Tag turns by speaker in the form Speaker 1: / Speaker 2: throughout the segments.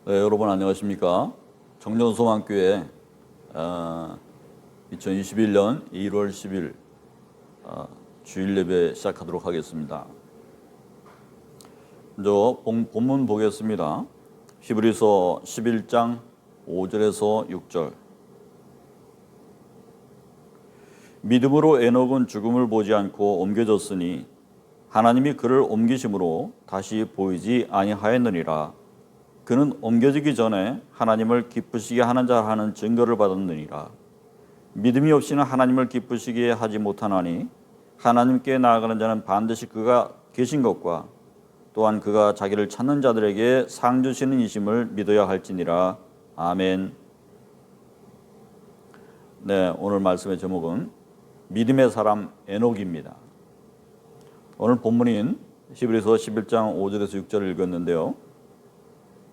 Speaker 1: 네, 여러분 안녕하십니까? 정전소망교회 2021년 1월 10일 주일 예배 시작하도록 하겠습니다. 먼저 본문 보겠습니다. 히브리서 11장 5절에서 6절. 믿음으로 에녹은 죽음을 보지 않고 옮겨졌으니 하나님이 그를 옮기심으로 다시 보이지 아니하였느니라. 그는 옮겨지기 전에 하나님을 기쁘시게 하는 자 하는 증거를 받았느니라. 믿음이 없이는 하나님을 기쁘시게 하지 못하나니 하나님께 나아가는 자는 반드시 그가 계신 것과 또한 그가 자기를 찾는 자들에게 상 주시는 이심을 믿어야 할지니라. 아멘. 네, 오늘 말씀의 제목은 믿음의 사람 에녹입니다. 오늘 본문인 히브리서 11장 5절에서 6절을 읽었는데요.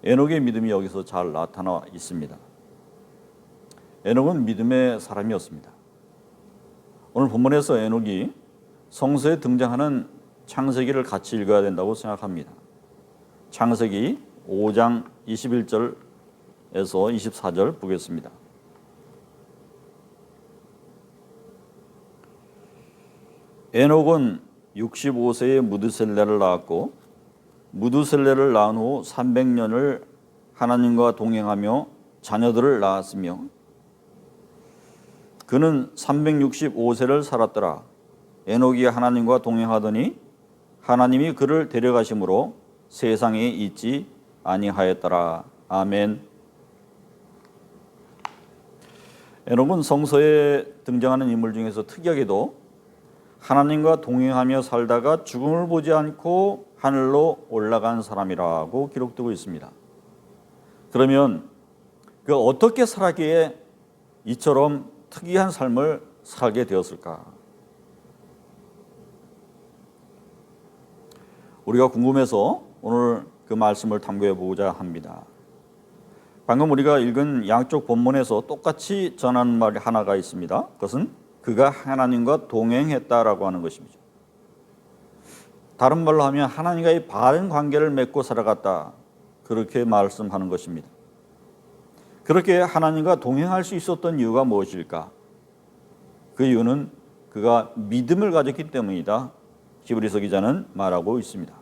Speaker 1: 에녹의 믿음이 여기서 잘 나타나 있습니다. 에녹은 믿음의 사람이었습니다. 오늘 본문에서 에녹이 성서에 등장하는 창세기를 같이 읽어야 된다고 생각합니다. 창세기 5장 21절에서 24절 보겠습니다. 에녹은 65세에 무드셀레를 낳았고 무드셀레를 낳은 후 300년을 하나님과 동행하며 자녀들을 낳았으며 그는 365세를 살았더라. 에녹이 하나님과 동행하더니 하나님이 그를 데려가심으로 세상에 있지 아니하였더라. 아멘. 에녹은 성서에 등장하는 인물 중에서 특이하게도 하나님과 동행하며 살다가 죽음을 보지 않고 하늘로 올라간 사람이라고 기록되고 있습니다. 그러면 그 어떻게 살았기에 이처럼 특이한 삶을 살게 되었을까? 우리가 궁금해서 오늘 그 말씀을 탐구해 보고자 합니다. 방금 우리가 읽은 양쪽 본문에서 똑같이 전하는 말이 하나가 있습니다. 그것은 그가 하나님과 동행했다라고 하는 것입니다. 다른 말로 하면 하나님과의 바른 관계를 맺고 살아갔다, 그렇게 말씀하는 것입니다. 그렇게 하나님과 동행할 수 있었던 이유가 무엇일까? 그 이유는 그가 믿음을 가졌기 때문이다. 히브리서 기자는 말하고 있습니다.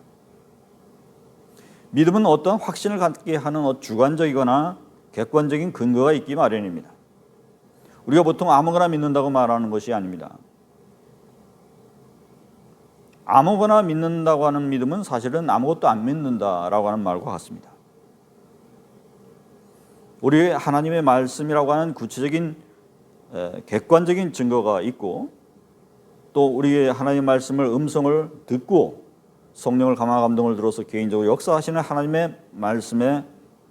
Speaker 1: 믿음은 어떤 확신을 갖게 하는 주관적이거나 객관적인 근거가 있기 마련입니다. 우리가 보통 아무거나 믿는다고 말하는 것이 아닙니다. 아무거나 믿는다고 하는 믿음은 사실은 아무것도 안 믿는다라고 하는 말과 같습니다. 우리 하나님의 말씀이라고 하는 구체적인 객관적인 증거가 있고 또 우리의 하나님의 말씀을 음성을 듣고 성령을 감화 감동을 들어서 개인적으로 역사하시는 하나님의 말씀의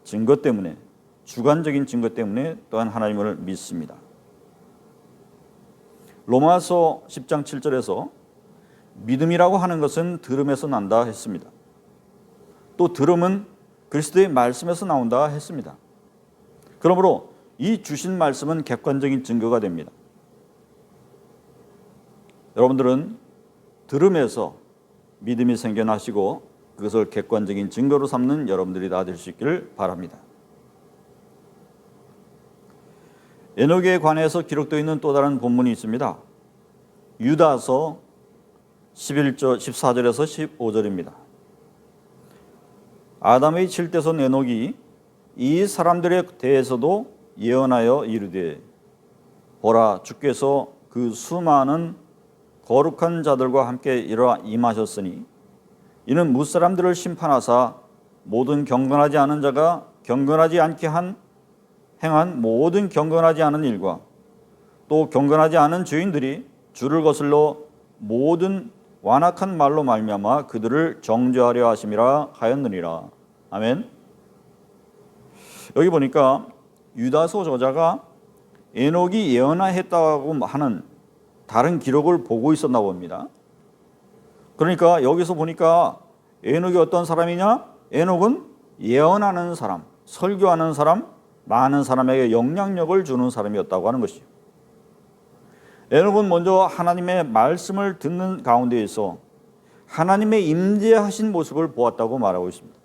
Speaker 1: 증거 때문에, 주관적인 증거 때문에 또한 하나님을 믿습니다. 로마서 10장 7절에서 믿음이라고 하는 것은 들음에서 난다 했습니다. 또 들음은 그리스도의 말씀에서 나온다 했습니다. 그러므로 이 주신 말씀은 객관적인 증거가 됩니다. 여러분들은 들음에서 믿음이 생겨나시고 그것을 객관적인 증거로 삼는 여러분들이 다 될 수 있기를 바랍니다. 에녹에 관해서 기록되어 있는 또 다른 본문이 있습니다. 유다서 11절 14절에서 15절입니다. 아담의 7대손 에녹이 이 사람들에 대해서도 예언하여 이르되 보라, 주께서 그 수많은 거룩한 자들과 함께 임하셨으니 이는 무사람들을 심판하사 모든 경건하지 않은 자가 경건하지 않게 행한 모든 경건하지 않은 일과 또 경건하지 않은 죄인들이 주를 거슬러 모든 완악한 말로 말미암아 그들을 정죄하려 하심이라 하였느니라. 아멘. 여기 보니까 유다서 저자가 에녹이 예언했다고 하는 다른 기록을 보고 있었나 봅니다. 그러니까 여기서 보니까 에녹이 어떤 사람이냐? 에녹은 예언하는 사람, 설교하는 사람, 많은 사람에게 영향력을 주는 사람이었다고 하는 것이죠. 에녹은 먼저 하나님의 말씀을 듣는 가운데에서 하나님의 임재하신 모습을 보았다고 말하고 있습니다.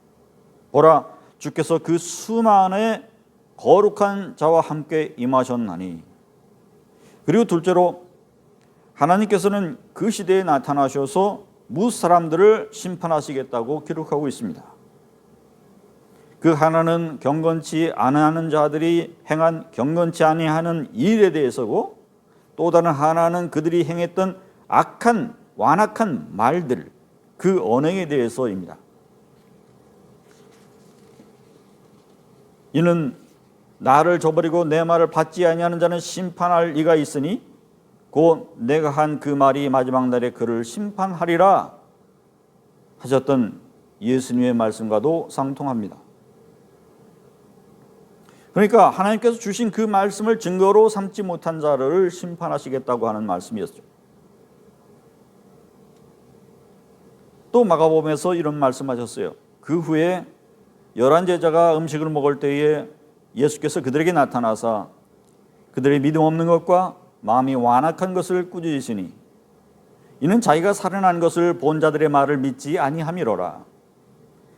Speaker 1: 보라, 주께서 그 수만의 거룩한 자와 함께 임하셨나니. 그리고 둘째로 하나님께서는 그 시대에 나타나셔서 무 사람들을 심판하시겠다고 기록하고 있습니다. 그 하나는 경건치 아니하는 자들이 행한 경건치 아니하는 일에 대해서고, 또 다른 하나는 그들이 행했던 악한 완악한 말들, 그 언행에 대해서입니다. 이는 나를 저버리고 내 말을 받지 아니하는 자는 심판할 이가 있으니 곧 내가 한 그 말이 마지막 날에 그를 심판하리라 하셨던 예수님의 말씀과도 상통합니다. 그러니까 하나님께서 주신 그 말씀을 증거로 삼지 못한 자를 심판하시겠다고 하는 말씀이었죠. 또 마가복음에서 이런 말씀하셨어요. 그 후에 11제자가 음식을 먹을 때에 예수께서 그들에게 나타나사 그들의 믿음 없는 것과 마음이 완악한 것을 꾸짖으시니 이는 자기가 살인한 것을 본 자들의 말을 믿지 아니함이로라.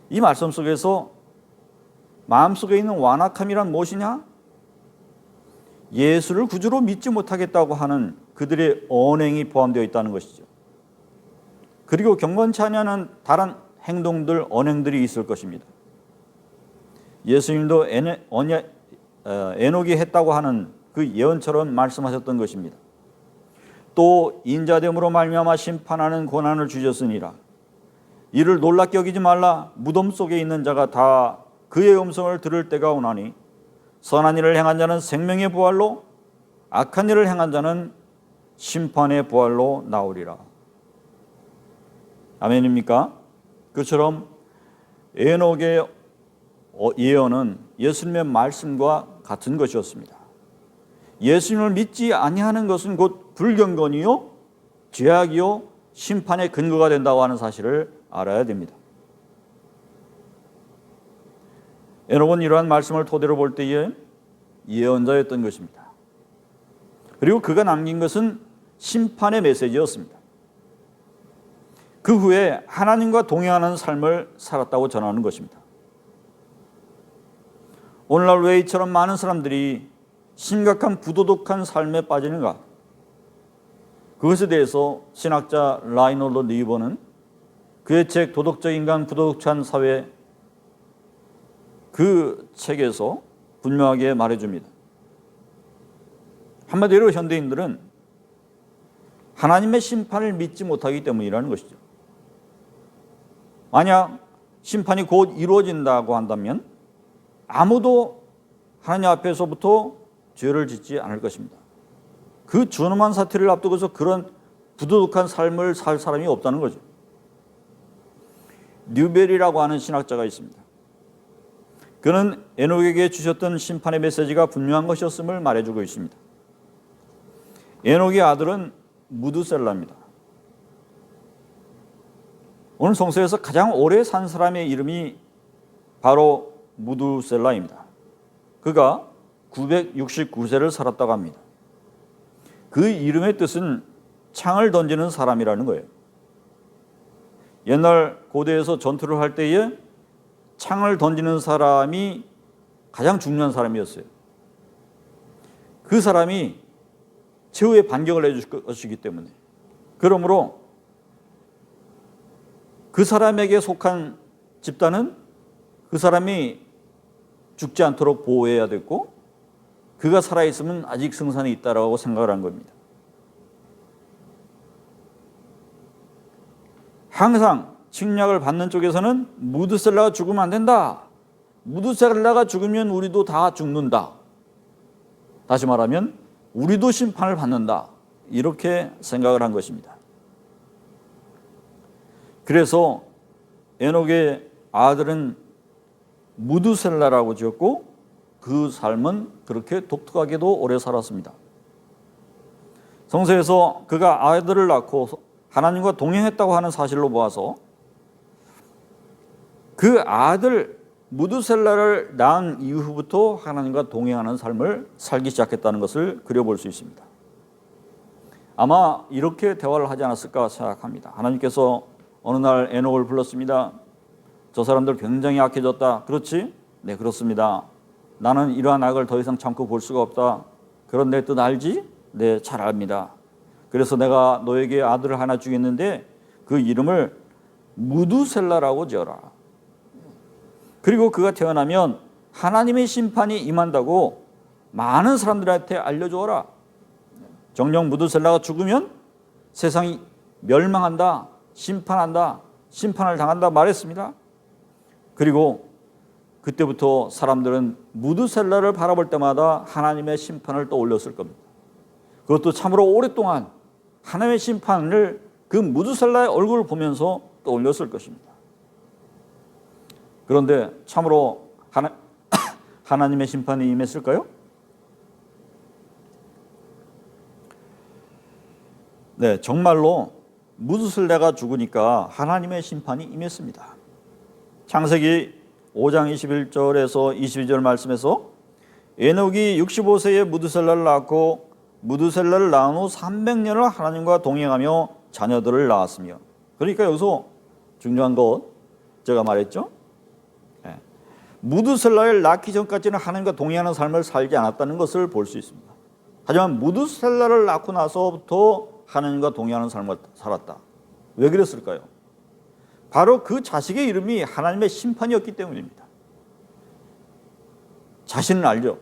Speaker 1: 이 말씀 속에서 마음속에 있는 완악함이란 무엇이냐? 예수를 구주로 믿지 못하겠다고 하는 그들의 언행이 포함되어 있다는 것이죠. 그리고 경건치 않은 다른 행동들, 언행들이 있을 것입니다. 예수님도 에녹이 했다고 하는 그 예언처럼 말씀하셨던 것입니다. 또 인자됨으로 말미암아 심판하는 고난을 주셨으니라. 이를 놀랍게 여기지 말라. 무덤 속에 있는 자가 다 그의 음성을 들을 때가 오나니 선한 일을 행한 자는 생명의 부활로 악한 일을 행한 자는 심판의 부활로 나오리라. 아멘입니까? 그처럼 에녹의 예언은 예수님의 말씀과 같은 것이었습니다. 예수님을 믿지 아니하는 것은 곧 불경건이요 죄악이요 심판의 근거가 된다고 하는 사실을 알아야 됩니다. 에녹은 이러한 말씀을 토대로 볼 때에 예언자였던 것입니다. 그리고 그가 남긴 것은 심판의 메시지였습니다. 그 후에 하나님과 동행하는 삶을 살았다고 전하는 것입니다. 오늘날 왜 이처럼 많은 사람들이 심각한 부도덕한 삶에 빠지는가? 그것에 대해서 신학자 라이놀드 리버는 그의 책 도덕적 인간 부도덕한 사회, 그 책에서 분명하게 말해줍니다. 한마디로 현대인들은 하나님의 심판을 믿지 못하기 때문이라는 것이죠. 만약 심판이 곧 이루어진다고 한다면 아무도 하나님 앞에서부터 죄를 짓지 않을 것입니다. 그 준엄한 사태를 앞두고서 그런 부도덕한 삶을 살 사람이 없다는 거죠. 뉴벨이라고 하는 신학자가 있습니다. 그는 에녹에게 주셨던 심판의 메시지가 분명한 것이었음을 말해주고 있습니다. 에녹의 아들은 무두셀라입니다. 오늘 성서에서 가장 오래 산 사람의 이름이 바로 무두셀라입니다. 그가 969세를 살았다고 합니다. 그 이름의 뜻은 창을 던지는 사람이라는 거예요. 옛날 고대에서 전투를 할 때에 창을 던지는 사람이 가장 중요한 사람이었어요. 그 사람이 최후의 반격을 해줄 것이기 때문에. 그러므로 그 사람에게 속한 집단은 그 사람이 죽지 않도록 보호해야 됐고, 그가 살아있으면 아직 승산이 있다라고 생각을 한 겁니다. 항상 칙략을 받는 쪽에서는 무드셀라가 죽으면 안 된다. 무드셀라가 죽으면 우리도 다 죽는다. 다시 말하면 우리도 심판을 받는다. 이렇게 생각을 한 것입니다. 그래서 에녹의 아들은 무드셀라라고 지었고 그 삶은 그렇게 독특하게도 오래 살았습니다. 성서에서 그가 아들을 낳고 하나님과 동행했다고 하는 사실로 보아서 그 아들 무드셀라를 낳은 이후부터 하나님과 동행하는 삶을 살기 시작했다는 것을 그려볼 수 있습니다. 아마 이렇게 대화를 하지 않았을까 생각합니다. 하나님께서 어느 날 에녹을 불렀습니다. 저 사람들 굉장히 악해졌다. 그렇지? 네, 그렇습니다. 나는 이러한 악을 더 이상 참고 볼 수가 없다. 그런 내 뜻 알지? 네, 잘 압니다. 그래서 내가 너에게 아들을 하나 주겠는데 그 이름을 무두셀라라고 지어라. 그리고 그가 태어나면 하나님의 심판이 임한다고 많은 사람들한테 알려주어라. 정녕 무두셀라가 죽으면 세상이 멸망한다, 심판한다, 심판을 당한다 말했습니다. 그리고 그때부터 사람들은 무두셀라를 바라볼 때마다 하나님의 심판을 떠올렸을 겁니다. 그것도 참으로 오랫동안 하나님의 심판을 그 무두셀라의 얼굴을 보면서 떠올렸을 것입니다. 그런데 참으로 하나님의 심판이 임했을까요? 네, 정말로 무두셀라가 죽으니까 하나님의 심판이 임했습니다. 창세기 5장 21절에서 22절 말씀에서 에녹이 65세에 무두셀라를 낳고 무두셀라를 낳은 후 300년을 하나님과 동행하며 자녀들을 낳았으며, 그러니까 여기서 중요한 것 제가 말했죠. 무두셀라를 낳기 전까지는 하나님과 동행하는 삶을 살지 않았다는 것을 볼 수 있습니다. 하지만 무두셀라를 낳고 나서부터 하나님과 동행하는 삶을 살았다. 왜 그랬을까요? 바로 그 자식의 이름이 하나님의 심판이었기 때문입니다. 자신은 알죠.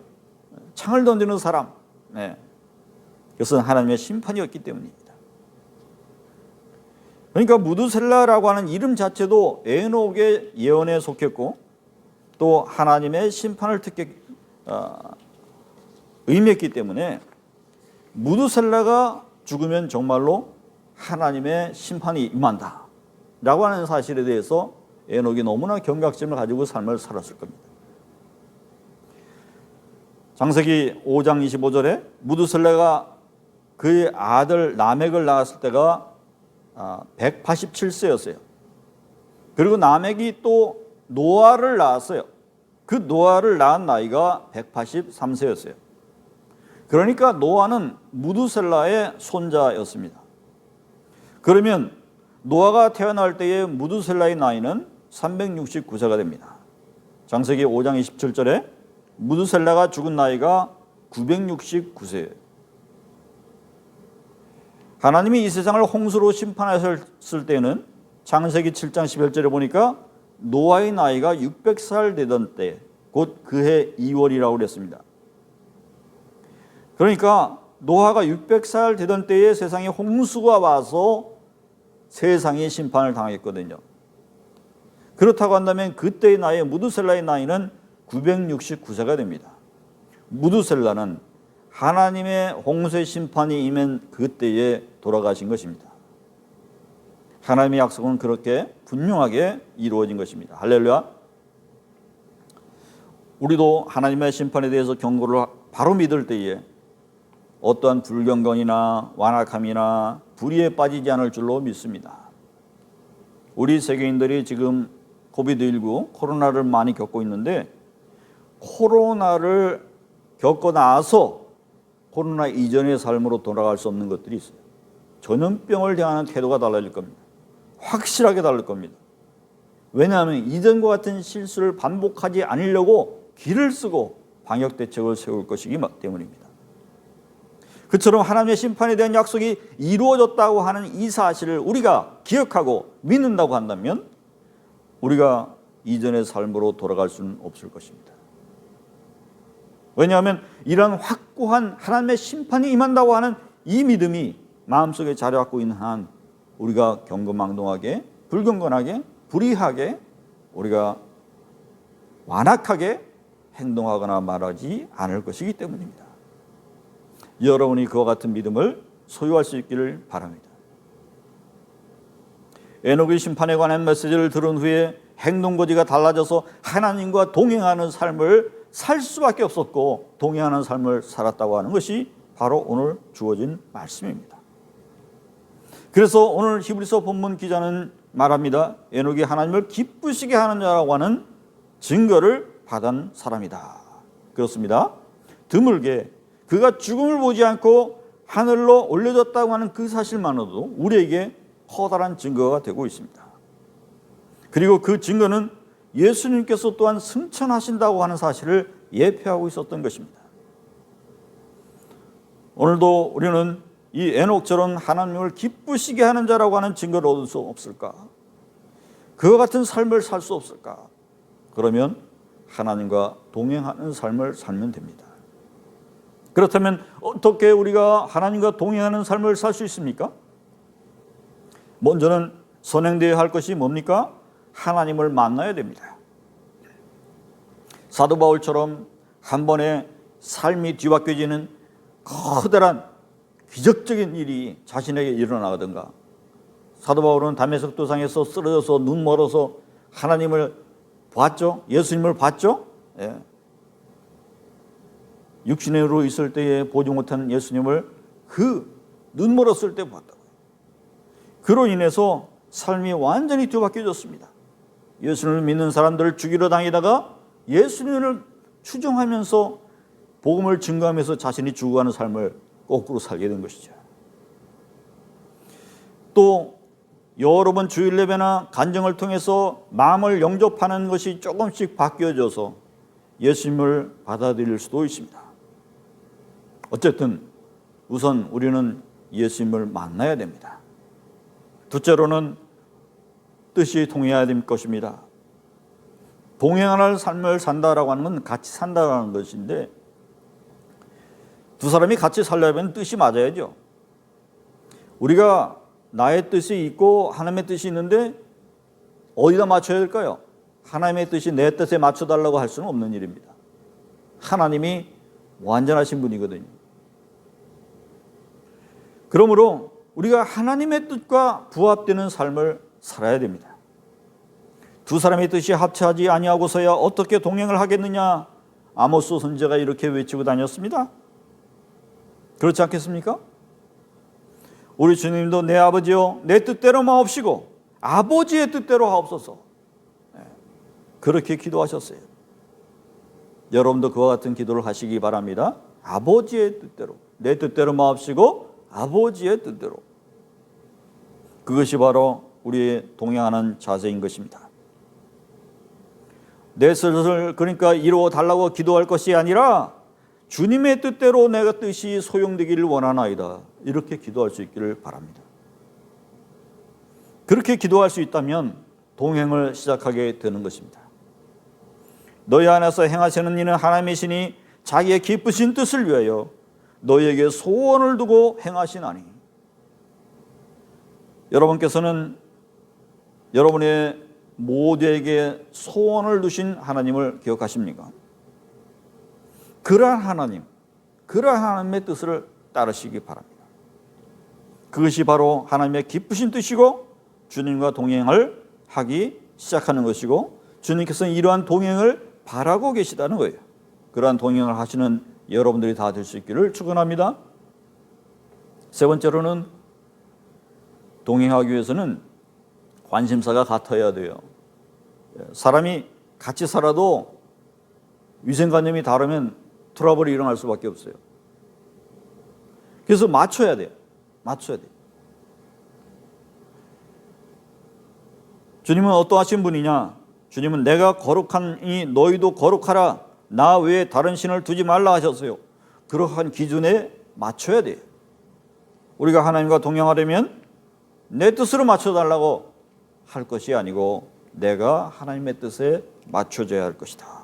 Speaker 1: 창을 던지는 사람, 그것은 하나님의 심판이었기 때문입니다. 그러니까 무두셀라라고 하는 이름 자체도 에녹의 예언에 속했고 또 하나님의 심판을 의미했기 때문에 무두셀라가 죽으면 정말로 하나님의 심판이 임한다 라고 하는 사실에 대해서 에녹이 너무나 경각심을 가지고 삶을 살았을 겁니다. 창세기 5장 25절에 무두셀라가 그의 아들 라멕을 낳았을 때가 187세였어요. 그리고 라멕이 또 노아를 낳았어요. 그 노아를 낳은 나이가 183세였어요. 그러니까 노아는 무두셀라의 손자였습니다. 그러면 노아가 태어날 때의 무두셀라의 나이는 369세가 됩니다. 창세기 5장 27절에 무두셀라가 죽은 나이가 969세예요. 하나님이 이 세상을 홍수로 심판하셨을 때는 창세기 7장 11절에 보니까 노아의 나이가 600살 되던 때, 곧 그해 2월이라고 그랬습니다. 그러니까 노아가 600살 되던 때에 세상에 홍수가 와서 세상이 심판을 당했거든요. 그렇다고 한다면 그때의 나이, 무두셀라의 나이는 969세가 됩니다. 무두셀라는 하나님의 홍수의 심판이 임한 그때에 돌아가신 것입니다. 하나님의 약속은 그렇게 분명하게 이루어진 것입니다. 할렐루야. 우리도 하나님의 심판에 대해서 경고를 바로 믿을 때에 어떠한 불경건이나 완악함이나 불의에 빠지지 않을 줄로 믿습니다. 우리 세계인들이 지금 코비드19 코로나를 많이 겪고 있는데, 코로나를 겪고 나서 코로나 이전의 삶으로 돌아갈 수 없는 것들이 있어요. 전염병을 대하는 태도가 달라질 겁니다. 확실하게 다를 겁니다. 왜냐하면 이전과 같은 실수를 반복하지 않으려고 길을 쓰고 방역 대책을 세울 것이기 때문입니다. 그처럼 하나님의 심판에 대한 약속이 이루어졌다고 하는 이 사실을 우리가 기억하고 믿는다고 한다면 우리가 이전의 삶으로 돌아갈 수는 없을 것입니다. 왜냐하면 이런 확고한 하나님의 심판이 임한다고 하는 이 믿음이 마음속에 자리 잡고 있는 한 우리가 경거망동하게, 불경건하게, 불의하게, 우리가 완악하게 행동하거나 말하지 않을 것이기 때문입니다. 여러분이 그와 같은 믿음을 소유할 수 있기를 바랍니다. 에녹의 심판에 관한 메시지를 들은 후에 행동거지가 달라져서 하나님과 동행하는 삶을 살 수밖에 없었고 동행하는 삶을 살았다고 하는 것이 바로 오늘 주어진 말씀입니다. 그래서 오늘 히브리서 본문 기자는 말합니다. 에녹이 하나님을 기쁘시게 하는 자라고 하는 증거를 받은 사람이다. 그렇습니다. 드물게 그가 죽음을 보지 않고 하늘로 올려졌다고 하는 그 사실만으로도 우리에게 커다란 증거가 되고 있습니다. 그리고 그 증거는 예수님께서 또한 승천하신다고 하는 사실을 예표하고 있었던 것입니다. 오늘도 우리는 이 에녹처럼 하나님을 기쁘시게 하는 자라고 하는 증거를 얻을 수 없을까? 그와 같은 삶을 살 수 없을까? 그러면 하나님과 동행하는 삶을 살면 됩니다. 그렇다면 어떻게 우리가 하나님과 동행하는 삶을 살 수 있습니까? 먼저는 선행되어야 할 것이 뭡니까? 하나님을 만나야 됩니다. 사도 바울처럼 한 번에 삶이 뒤바뀌어지는 커다란 기적적인 일이 자신에게 일어나든가, 사도 바울은 다메섹 도상에서 쓰러져서 눈 멀어서 하나님을 봤죠. 예수님을 봤죠. 예. 육신으로 있을 때에 보지 못한 예수님을 그 눈 멀었을 때 봤다고요. 그로 인해서 삶이 완전히 뒤바뀌어졌습니다. 예수님을 믿는 사람들을 죽이러 다니다가 예수님을 추종하면서 복음을 증거하면서 자신이 죽어가는 삶을 거꾸로 살게 된 것이죠. 또 여러 번 주일 예배나 간증을 통해서 마음을 영접하는 것이 조금씩 바뀌어져서 예수님을 받아들일 수도 있습니다. 어쨌든 우선 우리는 예수님을 만나야 됩니다. 둘째로는 뜻이 동행해야 될 것입니다. 동행하는 삶을 산다라고 하는 건 같이 산다라는 것인데, 두 사람이 같이 살려면 뜻이 맞아야죠. 우리가 나의 뜻이 있고 하나님의 뜻이 있는데 어디다 맞춰야 될까요? 하나님의 뜻이 내 뜻에 맞춰달라고 할 수는 없는 일입니다. 하나님이 완전하신 분이거든요. 그러므로 우리가 하나님의 뜻과 부합되는 삶을 살아야 됩니다. 두 사람의 뜻이 합치하지 아니하고서야 어떻게 동행을 하겠느냐, 아모스 선지자가 이렇게 외치고 다녔습니다. 그렇지 않겠습니까? 우리 주님도 내 아버지여 내 뜻대로 마옵시고 아버지의 뜻대로 하옵소서, 그렇게 기도하셨어요. 여러분도 그와 같은 기도를 하시기 바랍니다. 아버지의 뜻대로, 내 뜻대로 마옵시고 아버지의 뜻대로. 그것이 바로 우리의 동행하는 자세인 것입니다. 내 뜻을 그러니까 이루어 달라고 기도할 것이 아니라 주님의 뜻대로 내가 뜻이 소용되기를 원하나이다, 이렇게 기도할 수 있기를 바랍니다. 그렇게 기도할 수 있다면 동행을 시작하게 되는 것입니다. 너희 안에서 행하시는 이는 하나님이시니 자기의 기쁘신 뜻을 위하여 너희에게 소원을 두고 행하시나니. 여러분께서는 여러분의 모두에게 소원을 두신 하나님을 기억하십니까? 그러한 하나님, 그러한 하나님의 뜻을 따르시기 바랍니다. 그것이 바로 하나님의 기쁘신 뜻이고 주님과 동행을 하기 시작하는 것이고, 주님께서는 이러한 동행을 바라고 계시다는 거예요. 그러한 동행을 하시는 여러분들이 다 될 수 있기를 축원합니다. 세 번째로는 동행하기 위해서는 관심사가 같아야 돼요. 사람이 같이 살아도 위생관념이 다르면 트러블이 일어날 수밖에 없어요. 그래서 맞춰야 돼요. 맞춰야 돼요. 주님은 어떠하신 분이냐? 주님은 내가 거룩하니 너희도 거룩하라, 나 외에 다른 신을 두지 말라 하셨어요. 그러한 기준에 맞춰야 돼요. 우리가 하나님과 동행하려면 내 뜻으로 맞춰달라고 할 것이 아니고 내가 하나님의 뜻에 맞춰져야 할 것이다.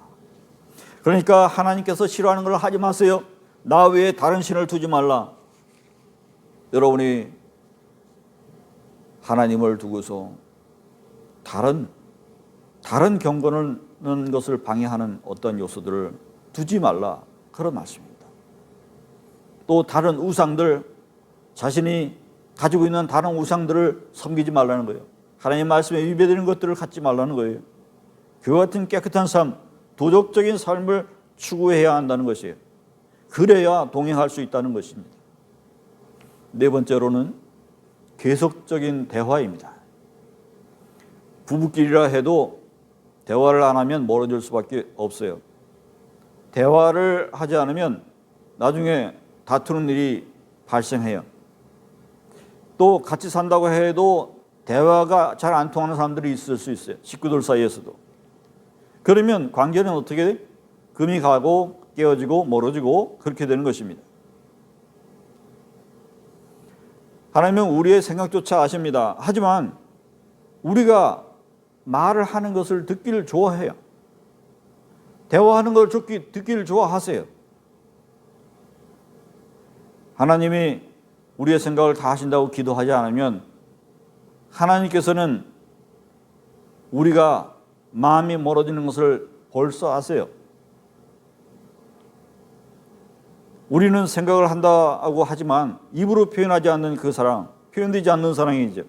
Speaker 1: 그러니까 하나님께서 싫어하는 걸 하지 마세요. 나 외에 다른 신을 두지 말라. 여러분이 하나님을 두고서 다른 경건하는 것을 방해하는 어떤 요소들을 두지 말라, 그런 말씀입니다. 또 다른 우상들, 자신이 가지고 있는 다른 우상들을 섬기지 말라는 거예요. 하나님 말씀에 위배되는 것들을 갖지 말라는 거예요. 그와 같은 깨끗한 삶, 도덕적인 삶을 추구해야 한다는 것이에요. 그래야 동행할 수 있다는 것입니다. 네 번째로는 계속적인 대화입니다. 부부끼리라 해도 대화를 안 하면 멀어질 수밖에 없어요. 대화를 하지 않으면 나중에 다투는 일이 발생해요. 또 같이 산다고 해도 대화가 잘 안 통하는 사람들이 있을 수 있어요. 식구들 사이에서도. 그러면 관계는 어떻게 돼? 금이 가고 깨어지고 멀어지고 그렇게 되는 것입니다. 하나님은 우리의 생각조차 아십니다. 하지만 우리가 말을 하는 것을 듣기를 좋아해요. 대화하는 걸 듣기를 좋아하세요. 하나님이 우리의 생각을 다 하신다고 기도하지 않으면 하나님께서는 우리가 마음이 멀어지는 것을 벌써 아세요. 우리는 생각을 한다고 하지만 입으로 표현하지 않는 그 사랑, 표현되지 않는 사랑이죠.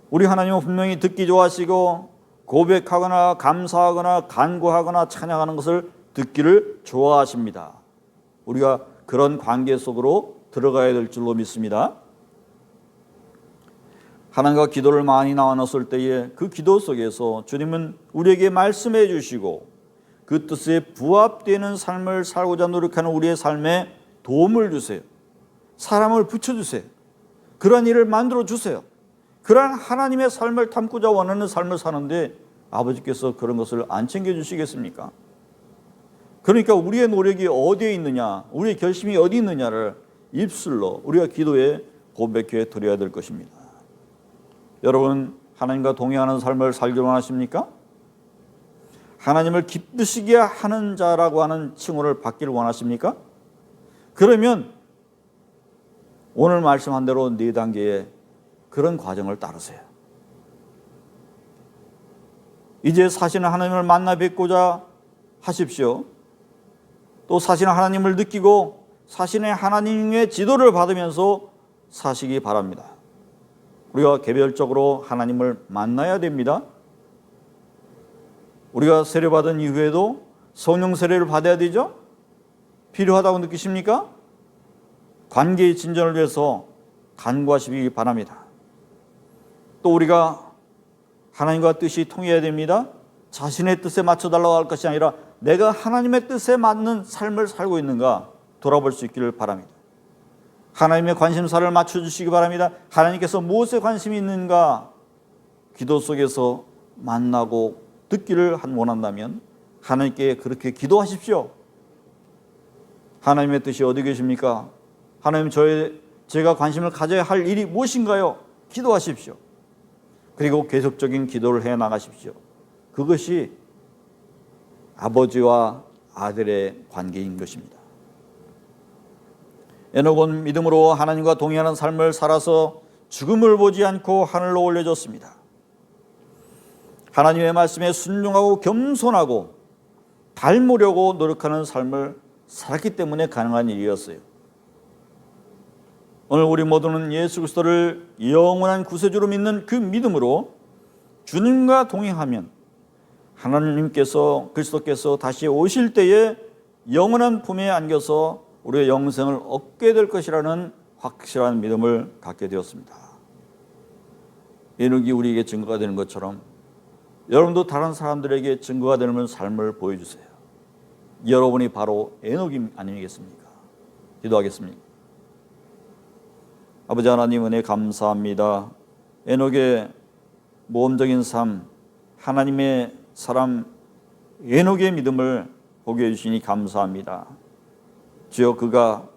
Speaker 1: 우리 하나님은 분명히 듣기 좋아하시고 고백하거나 감사하거나 간구하거나 찬양하는 것을 듣기를 좋아하십니다. 우리가 그런 관계 속으로 들어가야 될 줄로 믿습니다. 하나님과 기도를 많이 나눴을 때에 그 기도 속에서 주님은 우리에게 말씀해 주시고 그 뜻에 부합되는 삶을 살고자 노력하는 우리의 삶에 도움을 주세요. 사람을 붙여주세요. 그런 일을 만들어 주세요. 그러한 하나님의 삶을 담고자 원하는 삶을 사는데 아버지께서 그런 것을 안 챙겨주시겠습니까? 그러니까 우리의 노력이 어디에 있느냐, 우리의 결심이 어디 있느냐를 입술로 우리가 기도에 고백해 드려야 될 것입니다. 여러분, 하나님과 동행하는 삶을 살기를 원하십니까? 하나님을 기쁘시게 하는 자라고 하는 칭호를 받기를 원하십니까? 그러면 오늘 말씀한 대로 4단계의 그런 과정을 따르세요. 이제 사시는 하나님을 만나 뵙고자 하십시오. 또 사시는 하나님을 느끼고 사시는 하나님의 지도를 받으면서 사시기 바랍니다. 우리가 개별적으로 하나님을 만나야 됩니다. 우리가 세례받은 이후에도 성령 세례를 받아야 되죠? 필요하다고 느끼십니까? 관계의 진전을 위해서 간구하시기 바랍니다. 또 우리가 하나님과 뜻이 통해야 됩니다. 자신의 뜻에 맞춰달라고 할 것이 아니라 내가 하나님의 뜻에 맞는 삶을 살고 있는가 돌아볼 수 있기를 바랍니다. 하나님의 관심사를 맞춰주시기 바랍니다. 하나님께서 무엇에 관심이 있는가 기도 속에서 만나고 듣기를 원한다면 하나님께 그렇게 기도하십시오. 하나님의 뜻이 어디 계십니까? 하나님, 제가 관심을 가져야 할 일이 무엇인가요? 기도하십시오. 그리고 계속적인 기도를 해 나가십시오. 그것이 아버지와 아들의 관계인 것입니다. 에녹은 믿음으로 하나님과 동행하는 삶을 살아서 죽음을 보지 않고 하늘로 올려졌습니다. 하나님의 말씀에 순종하고 겸손하고 닮으려고 노력하는 삶을 살았기 때문에 가능한 일이었어요. 오늘 우리 모두는 예수 그리스도를 영원한 구세주로 믿는 그 믿음으로 주님과 동행하면 하나님께서 그리스도께서 다시 오실 때에 영원한 품에 안겨서 우리의 영생을 얻게 될 것이라는 확실한 믿음을 갖게 되었습니다. 에녹이 우리에게 증거가 되는 것처럼 여러분도 다른 사람들에게 증거가 되는 삶을 보여주세요. 여러분이 바로 에녹이 아니겠습니까? 기도하겠습니다. 아버지 하나님, 은혜 감사합니다. 에녹의 모험적인 삶, 하나님의 사람 에녹의 믿음을 보게 해주시니 감사합니다. 주여, 그가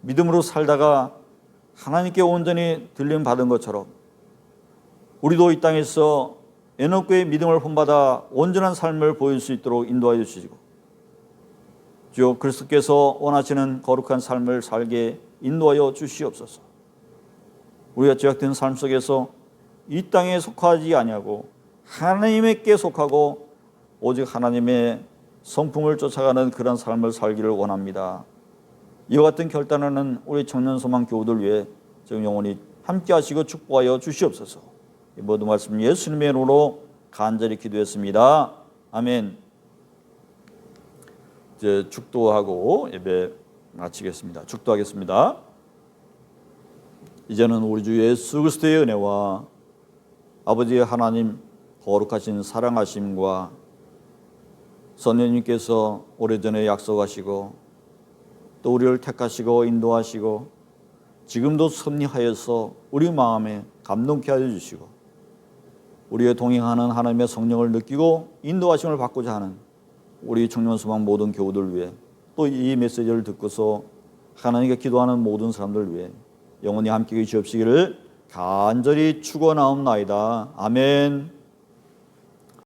Speaker 1: 믿음으로 살다가 하나님께 온전히 들림받은 것처럼 우리도 이 땅에서 에녹의 믿음을 본받아 온전한 삶을 보일 수 있도록 인도하여 주시고, 주여 그리스도께서 원하시는 거룩한 삶을 살게 인도하여 주시옵소서. 우리가 죄악된 삶 속에서 이 땅에 속하지 아니하고 하나님께 속하고 오직 하나님의 성품을 쫓아가는 그런 삶을 살기를 원합니다. 이와 같은 결단하는 우리 청년소망 교우들 위해 지금 영원히 함께 하시고 축복하여 주시옵소서. 이 모든 말씀 예수님의 이름으로 간절히 기도했습니다. 아멘. 이제 축도하고 예배 마치겠습니다. 축도하겠습니다. 이제는 우리 주 예수 그리스도의 은혜와 아버지의 하나님 거룩하신 사랑하심과 선생님께서 오래전에 약속하시고 또 우리를 택하시고 인도하시고 지금도 섭리하여서 우리 마음에 감동케 하여 주시고 우리의 동행하는 하나님의 성령을 느끼고 인도하심을 받고자 하는 우리 청년소망 모든 교우들 위해 또 이 메시지를 듣고서 하나님께 기도하는 모든 사람들 위해 영원히 함께 계시옵시기를 간절히 축원하옵나이다. 아멘.